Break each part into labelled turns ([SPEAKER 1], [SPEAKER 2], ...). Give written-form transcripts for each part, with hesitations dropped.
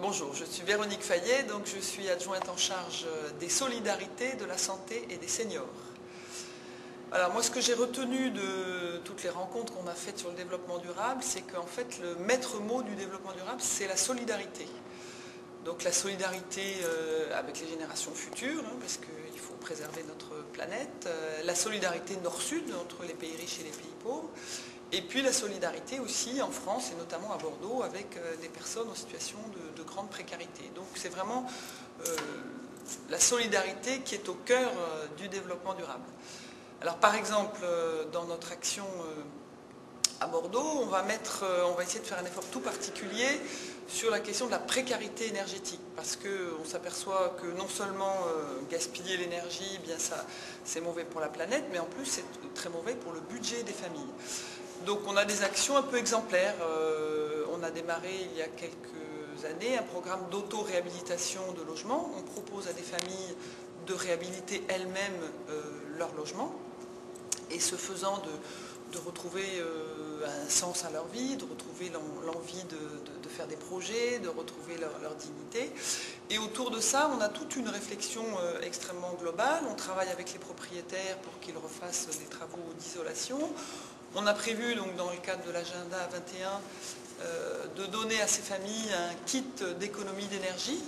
[SPEAKER 1] Bonjour, je suis Véronique Fayet, donc je suis adjointe en charge des solidarités, de la santé et des seniors. Alors moi, ce que j'ai retenu de toutes les rencontres qu'on a faites sur le développement durable, c'est qu'en fait le maître mot du développement durable, c'est la solidarité. Donc la solidarité avec les générations futures, parce qu'il faut préserver notre planète, la solidarité nord-sud entre les pays riches et les pays pauvres, et puis la solidarité aussi en France et notamment à Bordeaux avec des personnes en situation de grande précarité. Donc c'est vraiment la solidarité qui est au cœur du développement durable. Alors par exemple, dans notre action à Bordeaux, on va essayer de faire un effort tout particulier sur la question de la précarité énergétique, parce qu'on s'aperçoit que non seulement gaspiller l'énergie, bien ça c'est mauvais pour la planète, mais en plus c'est très mauvais pour le budget des familles. Donc on a des actions un peu exemplaires. On a démarré il y a quelques années un programme d'auto-réhabilitation de logements. On propose à des familles de réhabiliter elles-mêmes leur logement, et ce faisant de retrouver un sens à leur vie, de retrouver l'envie de faire des projets, de retrouver leur dignité. Et autour de ça, on a toute une réflexion extrêmement globale. On travaille avec les propriétaires pour qu'ils refassent des travaux d'isolation. On a prévu, donc, dans le cadre de l'agenda 21, de donner à ces familles un kit d'économie d'énergie,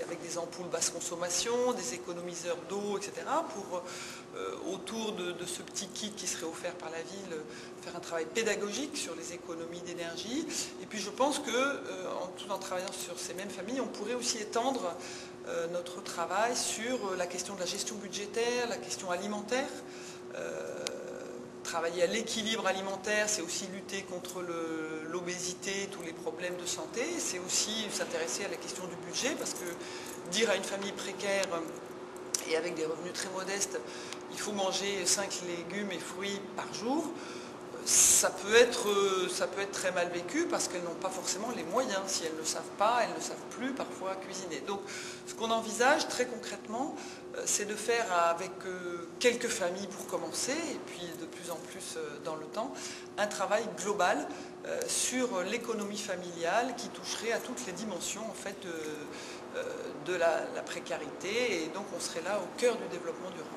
[SPEAKER 1] avec des ampoules basse consommation, des économiseurs d'eau, etc., pour, autour de ce petit kit qui serait offert par la ville, faire un travail pédagogique sur les économies d'énergie. Et puis je pense que, tout en travaillant sur ces mêmes familles, on pourrait aussi étendre notre travail sur la question de la gestion budgétaire, la question alimentaire. Travailler à l'équilibre alimentaire, c'est aussi lutter contre l'obésité, tous les problèmes de santé. C'est aussi s'intéresser à la question du budget, parce que dire à une famille précaire et avec des revenus très modestes, il faut manger 5 légumes et fruits par jour, ça peut être très mal vécu, parce qu'elles n'ont pas forcément les moyens. Si elles ne savent pas, elles ne savent plus parfois cuisiner. Donc ce qu'on envisage très concrètement, c'est de faire avec quelques familles pour commencer, et puis de plus en plus dans le temps, un travail global sur l'économie familiale qui toucherait à toutes les dimensions en fait, de la précarité, et donc on serait là au cœur du développement durable.